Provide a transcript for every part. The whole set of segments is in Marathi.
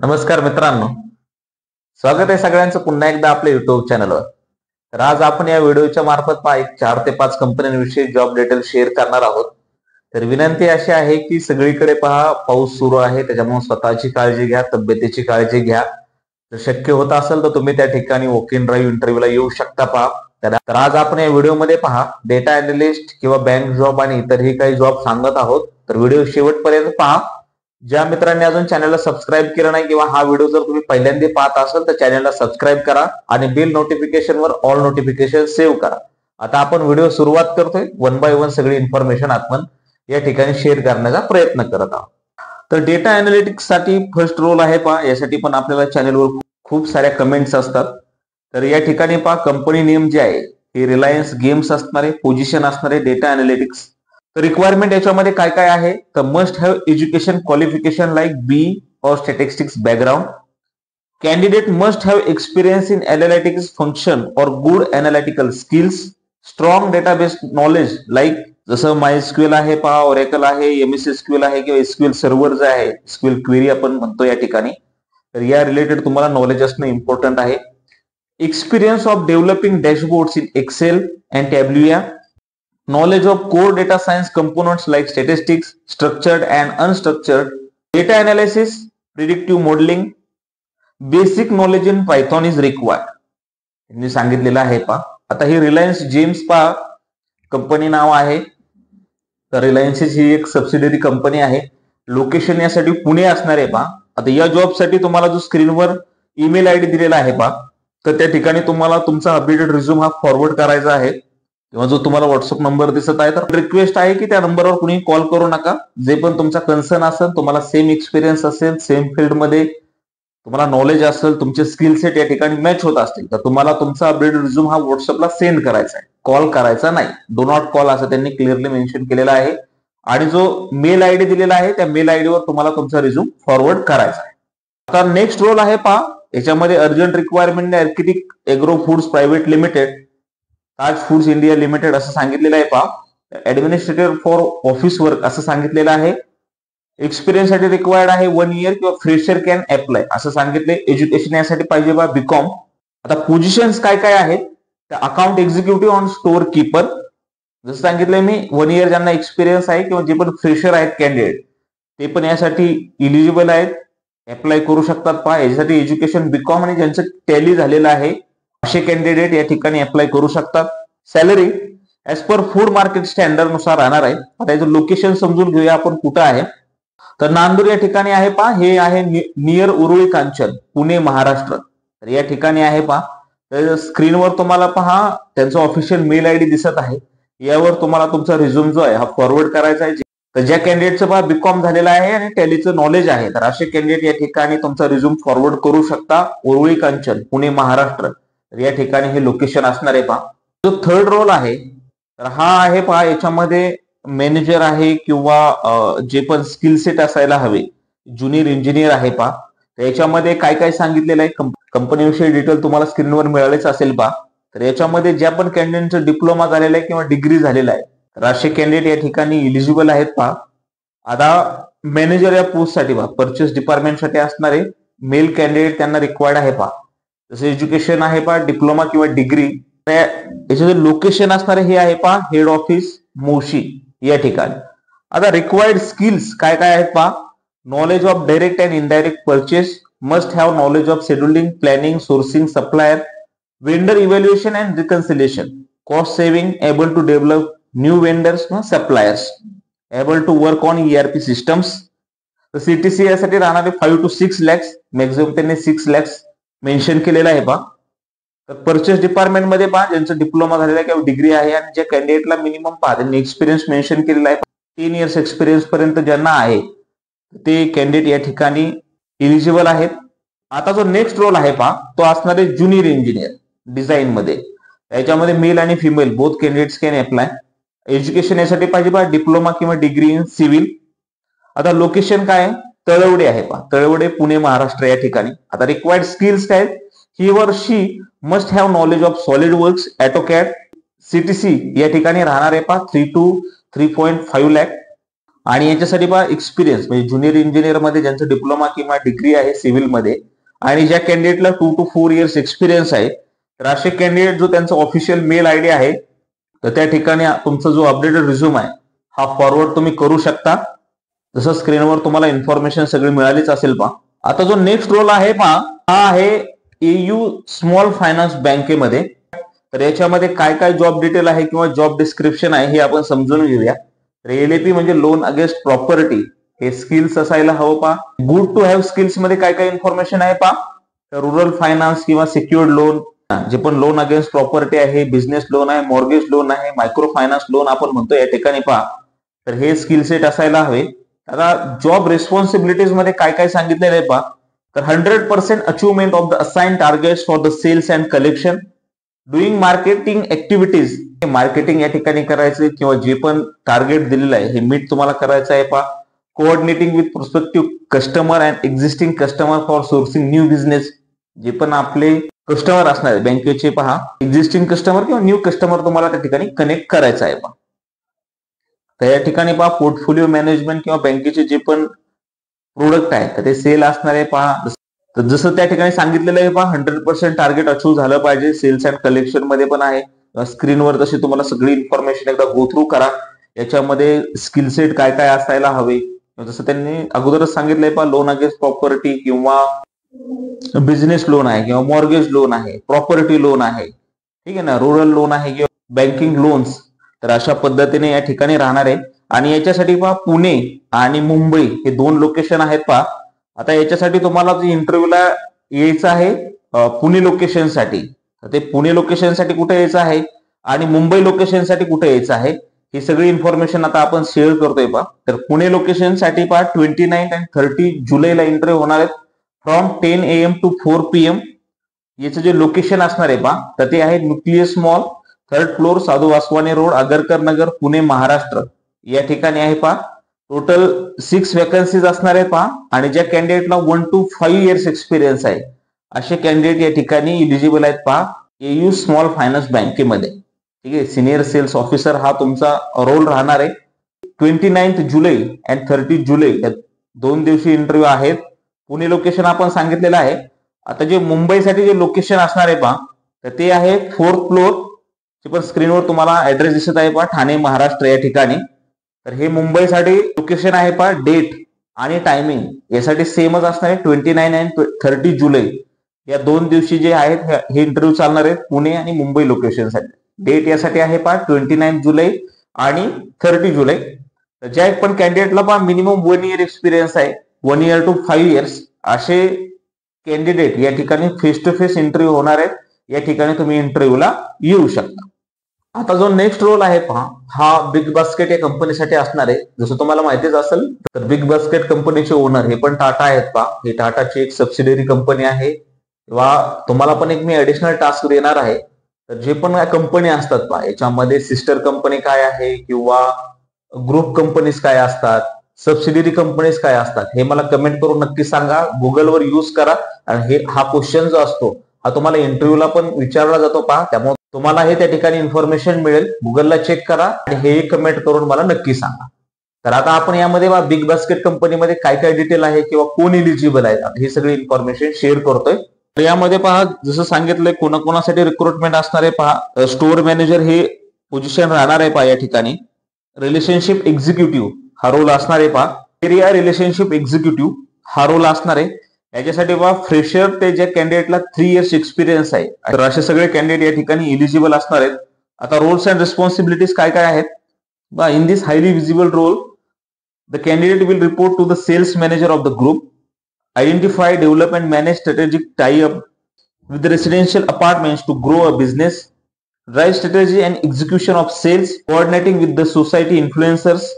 नमस्कार मित्रांनो, स्वागत आहे सगळ्यांचं पुन्हा एकदा आपल्या युट्यूब चॅनलवर. तर आज आपण या व्हिडिओच्या मार्फत एक 4 ते 5 कंपन्यांविषयी जॉब डिटेल शेअर करणार आहोत. तर विनंती अशी आहे की सगळीकडे पाऊस सुरू आहे, त्याच्यामुळे स्वतःची काळजी घ्या, तब्येतीची काळजी घ्या. जर शक्य होत असेल तर तुम्ही त्या ठिकाणी वॉक इन ड्राईव्ह इंटरव्ह्यूला येऊ शकता. तर आज आपण या व्हिडिओमध्ये डेटा अॅनालिस्ट किंवा बँक जॉब आणि इतरही काही जॉब सांगत आहोत. तर व्हिडिओ शेवटपर्यंत पहा. ज्या मित्रांनी अजून चॅनलला सबस्क्राईब केलं नाही किंवा हा व्हिडिओ जर तुम्ही पहिल्यांदा पाहत असाल तर चॅनलला सबस्क्राईब करा आणि बेल नोटिफिकेशनवर ऑल नोटिफिकेशन सेव्ह करा. आता आपण व्हिडिओ सुरुवात करतोय. वन बाय वन सगळी इन्फॉर्मेशन आपण या ठिकाणी शेअर करण्याचा प्रयत्न करत आहोत. तर डेटा अॅनालिटिक्स साठी फर्स्ट रोल आहे यासाठी पण आपल्याला चॅनलवर खूप साऱ्या कमेंट्स असतात. तर या ठिकाणी कंपनी नेम जे आहे हे रिलायन्स गेम्स असणारे, पोझिशन असणारे डेटा अॅनालिटिक्स. तर रिक्वायरमेंट याच्यामध्ये काय काय आहे तर must have education qualification like B or statistics background. Candidate must have experience in analytics function or good analytical skills. Strong database knowledge like जसं मायस्क्यूएल आहे ओरेकल आहे, एमएस एसक्यूएल आहे किंवा एसक्यूएल सर्व्हर जे आहे, एसक्यूएल क्वेरी आपण म्हणतो या ठिकाणी. तर या रिलेटेड तुम्हाला नॉलेज असणं इम्पॉर्टंट आहे. Experience of developing dashboards in Excel and टॅब्ल्यूया. Knowledge of core data science components like statistics, structured and unstructured, data analysis, predictive modeling, basic knowledge in Python is required. यांनी सांगितलेलं आहे आता ही रिलायन्स जेम्स कंपनी नाव आहे. तर रिलायन्स ही एक सबसिडरी कंपनी आहे. लोकेशन यासाठी पुणे असणार आहे आता या जॉब साठी तुम्हाला जो स्क्रीनवर ईमेल आयडी दिलेला आहे तर त्या ठिकाणी तुम्हाला तुमचा अपडेटेड रिझ्यूम फॉरवर्ड करायचा आहे किंवा जो तुम्हाला व्हॉट्सअप नंबर दिसत आहे तर रिक्वेस्ट आहे की त्या नंबरवर कुणी कॉल करू नका. जे पण तुमचा कन्सर्न असेल, तुम्हाला सेम एक्सपिरियन्स असेल, सेम फील्डमध्ये तुम्हाला नॉलेज असेल, तुमचे स्किल सेट या ठिकाणी मॅच होत असतील तर तुम्हाला तुमचा अपडेटेड रिझ्यूम व्हॉट्सअपला सेंड करायचा आहे, कॉल करायचा नाही. डो नॉट कॉल असं त्यांनी क्लिअरली मेन्शन केलेलं आहे. आणि जो मेल आयडी दिलेला आहे त्या मेल आयडीवर तुम्हाला तुमचा रिझ्यूम फॉरवर्ड करायचा आहे. आता नेक्स्ट रोल आहे याच्यामध्ये urgent requirement architect agro foods private limited, Taj foods India limited असं सांगितलेलं आहे ऍडमिनिस्ट्रेटर फॉर ऑफिस वर्क असं सांगितलेलं आहे. एक्सपिरियन्स साठी रिक्वायर्ड आहे 1 इयर किंवा फ्रेशर कॅन अप्लाय असं सांगितले. एज्युकेशन यासाठी पाहिजे बीकॉम. आता पोझिशन्स काय काय आहेत तर account executive on store keeper, जसं सांगितलंय मी 1 इयर ज्यांना एक्सपिरियन्स आहे किंवा जे पण फ्रेशर आहेत कॅन्डिडेट ते पण यासाठी इलिजिबल आहेत, अप्लाय करू शकतात. यासाठी एज्युकेशन बीकॉम आणि ज्यांचं टॅली झालेलं आहे असे कॅन्डिडेट या ठिकाणी अप्लाय करू शकतात. Salary as per food market standard नुसार राहणार आहे. आता याचं लोकेशन समजून घेऊया आपण कुठं आहे. तर नांदूर या ठिकाणी आहे हे आहे नियर उरुळी कांचन, पुणे महाराष्ट्र. तर या ठिकाणी आहे तर स्क्रीनवर तुम्हाला त्यांचं ऑफिशियल मेल आयडी दिसत आहे. यावर तुम्हाला तुमचा रिझ्यूम जो आहे फॉरवर्ड करायचा आहे. तर ज्या कॅन्डिडेटचं बीकॉम झालेलं आहे आणि टॅलीचं नॉलेज आहे तर असे कॅन्डिडेट या ठिकाणी तुमचा रिझ्यूम फॉरवर्ड करू शकता. उरुळी कांचन, पुणे महाराष्ट्र. तर या ठिकाणी हे लोकेशन असणार आहे जो थर्ड रोल आहे तर हा आहे याच्यामध्ये मॅनेजर आहे किंवा जे पण स्किल सेट असायला हवे, ज्युनियर इंजिनियर आहे तर याच्यामध्ये काय काय सांगितलेलं आहे कंपनीविषयी डिटेल तुम्हाला स्क्रीनवर मिळालेच असेल तर याच्यामध्ये ज्या पण कॅन्डिडेटचं डिप्लोमा झालेला आहे किंवा डिग्री झालेला आहे तर असे कॅन्डिडेट या ठिकाणी इलिजिबल आहेत आता मॅनेजर या पोस्ट साठी परचेस डिपार्टमेंट साठी असणारे मेल कॅन्डिडेट त्यांना रिक्वायर्ड आहे जसं एज्युकेशन आहे डिप्लोमा किंवा डिग्री. याचे जे लोकेशन असणार हे आहे हेड ऑफिस मोशी या ठिकाणी. आता रिक्वायर्ड स्किल्स काय काय आहेत knowledge of direct and indirect purchase, must have knowledge of scheduling, planning, sourcing, supplier, vendor evaluation and reconciliation, cost saving, able to develop new vendors suppliers, able to work on ERP systems. तर CTC यासाठी राहणारे 5 to 6 lakhs, मॅक्झिमम त्यांनी 6 lakhs मेन्शन केलेलं आहे तर परचेस डिपार्टमेंट मध्ये ज्यांचं डिप्लोमा झालेला आहे किंवा डिग्री आहे आणि ज्या कॅन्डिडेटला मिनिमम त्यांनी एक्सपिरियन्स मेन्शन केलेला आहे 3 years एक्सपिरियन्स पर्यंत ज्यांना आहे ते कॅन्डिडेट या ठिकाणी इलिजिबल आहेत. आता जो नेक्स्ट रोल आहे तो असणार आहे ज्युनियर इंजिनियर डिझाईन मध्ये. याच्यामध्ये मेल आणि female both candidates can apply. Education यासाठी पाहिजे डिप्लोमा किंवा डिग्री इन सिव्हिल. आता लोकेशन काय तळवडे आहे तळवडे, पुणे महाराष्ट्र या ठिकाणी. आता रिक्वायर्ड स्किल्स काय ही वर शी must have knowledge of SolidWorks, AutoCAD. CTC या ठिकाणी राहणार आहे 3 to 3.5 lakh. आणि याच्यासाठी पहा एक्सपिरियन्स म्हणजे ज्युनियर इंजिनियर मध्ये ज्यांचं डिप्लोमा किंवा डिग्री आहे सिव्हिल मध्ये आणि ज्या कॅन्डिडेटला 2 to 4 इयर्स एक्सपिरियन्स आहे, तर असे कॅन्डिडेट जो त्यांचा ऑफिशियल मेल आयडी आहे, तर त्या ठिकाणी तुमचा जो अपडेटेड रिझ्यूम आहे हा फॉरवर्ड तुम्ही करू शकता. जसं स्क्रीनवर तुम्हाला इन्फॉर्मेशन सगळी मिळालीच असेल पहा. आता जो नेक्स्ट रोल आहे पहा, हा आहे एयू स्मॉल फायनान्स बँकेमध्ये. तर याच्यामध्ये काय काय जॉब डिटेल आहे किंवा जॉब डिस्क्रिप्शन आहे हे आपण समजून घेऊया. तर एलएपी म्हणजे लोन अगेन्स्ट प्रॉपर्टी, हे स्किल्स असायला हवं पहा. गुड टू हॅव स्किल्स मध्ये काय काय इन्फॉर्मेशन आहे पहा. तर रुरल फायनान्स किंवा सिक्युअर्ड लोन, जे पण लोन अगेन्स्ट प्रॉपर्टी आहे, बिझनेस लोन आहे, मॉर्गेज लोन आहे, मायक्रो फायनान्स लोन आपण म्हणतो या ठिकाणी पहा. तर हे स्किल सेट असायला हवे. आता जॉब रिस्पॉन्सिबिलिटीज मध्ये काय काय सांगितलेलं आहे पहा. तर 100% achievement of the assign targets for the sales and collection, doing marketing activities, marketing या ठिकाणी करायचं किंवा जे पण टार्गेट दिलेलं आहे हे मीट तुम्हाला करायचं आहे पहा. Coordinating with prospective customer and existing customer for sourcing new business, जे पण आपले कस्टमर असणार आहे बँकेचे पहा, एक्झिस्टिंग कस्टमर किंवा न्यू कस्टमर तुम्हाला त्या ठिकाणी कनेक्ट करायचं आहे पहा. तर या ठिकाणी पहा पोर्टफोलिओ मॅनेजमेंट किंवा बँकेचे जे पण प्रोडक्ट आहे तर ते सेल असणार आहे पहा. तर जसं त्या ठिकाणी सांगितलेलं आहे पहा, 100% टार्गेट अचीव्ह झालं पाहिजे. सेल्स अँड कलेक्शन मध्ये पण आहे. स्क्रीनवर तशी तुम्हाला सगळी इन्फॉर्मेशन एकदा गो थ्रू करा. याच्यामध्ये स्किल सेट काय काय असायला हवे, जसं त्यांनी अगोदरच सांगितलंय पहा, लोन अगेन्स्ट प्रॉपर्टी किंवा बिझनेस लोन आहे किंवा मॉर्गेज लोन आहे, प्रॉपर्टी लोन आहे, ठीक आहे ना, रुरल लोन आहे किंवा बँकिंग लोन्स. तर अशा पद्धतीने या ठिकाणी राहणार आहे. आणि याच्यासाठी पहा पुणे आणि मुंबई हे 2 लोकेशन आहेत पहा. आता याच्यासाठी तुम्हाला इंटरव्ह्यूला यायचं आहे पुणे लोकेशनसाठी, तर ते पुणे लोकेशनसाठी कुठे यायचं आहे आणि मुंबई लोकेशनसाठी कुठे यायचं आहे ही सगळी इन्फॉर्मेशन आता आपण शेअर करतोय पहा. तर पुणे लोकेशनसाठी पहा 29 आणि 30 जुलैला इंटरव्ह्यू होणार आहेत फ्रॉम 10 AM to 4 PM. याचं जे लोकेशन असणार आहे पहा, तर ते आहे न्यूक्लियस मॉल, 3rd फ्लोर, साधू वासवानी रोड, आगरकर नगर, पुणे, महाराष्ट्र या ठिकाणी आहे पहा. टोटल 6 वॅकन्सीज असणार आहेत पहा. आणि ज्या कॅन्डिडेटला 1 to 5 इयर्स एक्सपिरियन्स आहे असे कॅन्डिडेट या ठिकाणी इलिजिबल आहेत पहा एयू स्मॉल फायनान्स बँकेमध्ये. ठीक आहे, सिनियर सेल्स ऑफिसर हा तुमचा रोल राहणार आहे. 29 जुलै अँड 30 जुलै या 2 दिवशी इंटरव्ह्यू आहेत. पुणे लोकेशन आपण सांगितलेलं आहे. आता जे मुंबईसाठी जे लोकेशन असणार आहे पहा, तर ते आहे 4th फ्लोर, जे पण स्क्रीनवर तुम्हाला ऍड्रेस दिसत आहे पहा, ठाणे महाराष्ट्र या ठिकाणी. तर हे मुंबईसाठी लोकेशन आहे पहा. डेट आणि टायमिंग यासाठी सेमच असणार आहे. 29 आणि 30 जुलै या 2 दिवशी जे आहेत हे इंटरव्ह्यू चालणार आहेत पुणे आणि मुंबई लोकेशनसाठी. डेट यासाठी आहे पहा 29 जुलै आणि 30 जुलै. तर ज्या पण कॅन्डिडेटला पहा मिनिमम 1 इयर एक्सपिरियन्स आहे, 1 इयर to 5 इयर्स असे कॅन्डिडेट या ठिकाणी फेस टू फेस इंटरव्ह्यू होणार आहेत. या ठिकाणी तुम्ही इंटरव्ह्यूला येऊ शकता. आता जो नेक्स्ट रोल आहे पहा, हा बिग बास्केट या कंपनीसाठी असणार आहे. जसं तुम्हाला माहितीच असेल तर बिग बास्केट कंपनीचे ओनर हे पण टाटा आहेत पहा. हे टाटाची एक सबसिडरी कंपनी आहे. किंवा तुम्हाला पण एक मी ऍडिशनल टास्क देणार आहे. तर जे पण कंपनी असतात पहा, याच्यामध्ये सिस्टर कंपनी काय आहे किंवा ग्रुप कंपनीज काय असतात, सबसिडरी कंपनीज काय असतात, हे मला कमेंट करून नक्की सांगा. गुगलवर यूज करा. आणि हा क्वेश्चन जो असतो हा तुम्हाला इंटरव्ह्यूला पण विचारला जातो पहा. त्यामुळे तुम्हाला हे त्या ठिकाणी इन्फॉर्मेशन मिळेल. गुगलला चेक करा आणि हे कमेंट करून मला नक्की सांगा. तर आता आपण यामध्ये बिग बास्केट कंपनीमध्ये काय काय डिटेल आहे किंवा कोण इलिजिबल आहे ही सगळी इन्फॉर्मेशन शेअर करतोय. तर यामध्ये पहा जसं सांगितलंय कोणाकोणासाठी रिक्रुटमेंट असणार आहे पहा. स्टोअर मॅनेजर हे पोझिशन राहणार आहे पहा या ठिकाणी. रिलेशनशिप एक्झिक्युटिव्ह हा रोल असणार आहे पहा. एरिया रिलेशनशिप एक्झिक्युटिव्ह हा रोल असणार आहे. याच्यासाठी पहा फ्रेशर ते ज्या कॅन्डिडेटला 3 इयर्स एक्सपिरियन्स आहे, तर असे सगळे कॅन्डिडेट या ठिकाणी इलिजिबल असणार आहेत. आता रोल्स अँड रिस्पॉन्सिबिलिटीज काय काय आहेत बा. In this highly visible role the candidate will report to the sales manager of the group, identify, develop and manage strategic tie up with residential apartments to grow a business, drive strategy and execution of sales, coordinating with the society influencers.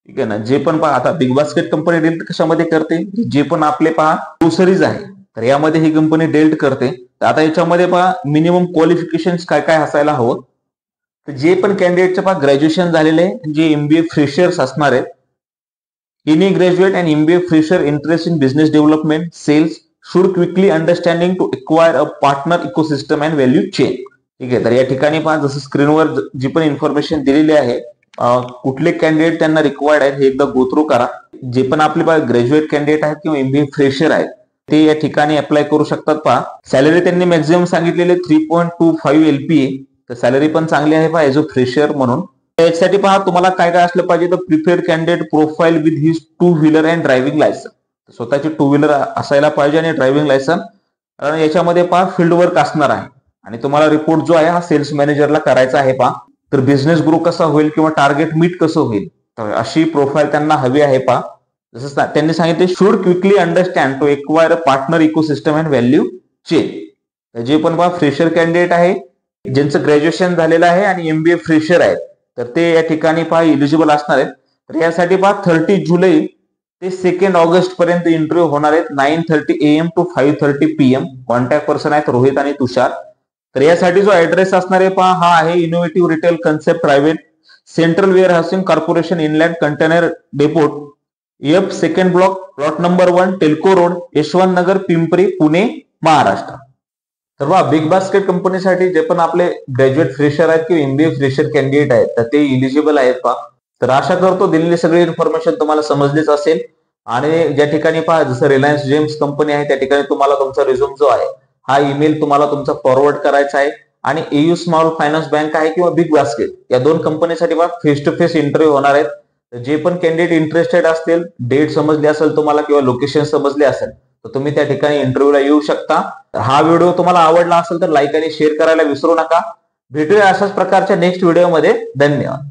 ठीक आहे ना. जे पण पहा आता बिग बास्केट कंपनी डेल्ट कशामध्ये करते, जे पण आपले पहा ग्रोसरीज आहे तर यामध्ये ही कंपनी डेल्ट करते. तर आता याच्यामध्ये पहा मिनिमम क्वालिफिकेशन काय काय असायला हवं. तर जे पण कॅन्डिडेटचे पहा ग्रॅज्युएशन झालेले, जे एमबीए फ्रेशर्स असणार आहेत, any graduate and MBA fresher interest in business development sales should quickly understanding to acquire a partner ecosystem and value chain. ठीक आहे. तर या ठिकाणी पहा जसं स्क्रीनवर जी पण इन्फॉर्मेशन दिलेली आहे कुठले कॅन्डिडेट त्यांना रिक्वायर्ड आहेत हे एकदा गो थ्रू करा. जे पण आपले ग्रॅज्युएट कॅन्डिडेट आहेत किंवा एमबीए फ्रेशर आहेत ते या ठिकाणी अप्लाय करू शकतात. पहा सॅलरी त्यांनी मॅक्झिमम सांगितलेले 3.25 LPA, तर सॅलरी पण चांगली आहे पहा एज अ फ्रेशर म्हणून. यासाठी पहा तुम्हाला काय काय असलं पाहिजे, तर prepared candidate profile with his 2 wheeler and driving license. स्वतःची 2 व्हीलर असायला पाहिजे आणि ड्रायव्हिंग लायसन. कारण याच्यामध्ये पहा फील्ड वर्क असणार आहे आणि तुम्हाला रिपोर्ट जो आहे हा सेल्स मॅनेजरला करायचा आहे. पहा तर बिझनेस ग्रो कसा होईल किंवा टार्गेट मीट कसं होईल, तर अशी प्रोफाईल त्यांना हवी आहे. पहा जसं त्यांनी सांगितले, should quickly understand to acquire a partner ecosystem and value chain. जे पण पहा फ्रेशर कॅन्डिडेट आहे, ज्यांचं ग्रॅज्युएशन झालेलं आहे आणि एमबीए फ्रेशर आहेत, तर ते या ठिकाणी पहा इलिजिबल असणार आहेत. तर यासाठी पहा 30 जुलै ते 2 ऑगस्ट पर्यंत इंटरव्ह्यू होणार आहेत, 9:30 AM to 5:30 PM. Contact person आहेत रोहित आणि तुषार. तर यासाठी जो ऍड्रेस असणार आहे पहा हा आहे innovative retail concept private, central warehousing corporation, inland container depot, F second block, plot number 1, Telco road, Yashwant Nagar, Pimpri, Pune, Maharashtra. तर बघा बिग बास्केट कंपनीसाठी जे पण आपले ग्रॅज्युएट फ्रेशर आहेत किंवा एमबीए फ्रेशर कॅन्डिडेट आहेत तर ते इलिजिबल आहेत. पहा तर आशा करतो दिलेली सगळी इन्फॉर्मेशन तुम्हाला समजलीच असेल. आणि ज्या ठिकाणी पहा जसं रिलायन्स जेम्स कंपनी आहे त्या ठिकाणी तुम्हाला तुमचा रिझ्यूम जो आहे हा ईमेल तुम्हाला तुमचा फॉरवर्ड करायचा आहे. आणि एयू स्मॉल फायनान्स बँक आहे किंवा बिग बास्केट या 2 कंपनीसाठी पहा फेस टू फेस इंटरव्ह्यू होणार आहेत. जे पण कॅन्डिडेट इंटरेस्टेड असतील, डेट समजली असेल तुम्हाला किंवा लोकेशन समजले असेल, तर तुम्ही त्या ठिकाणी इंटरव्ह्यूला येऊ शकता. हा व्हिडिओ तुम्हाला आवडला असेल तर लाईक आणि शेअर करायला विसरू नका. भेटूया अशाच प्रकारच्या नेक्स्ट व्हिडिओमध्ये. धन्यवाद.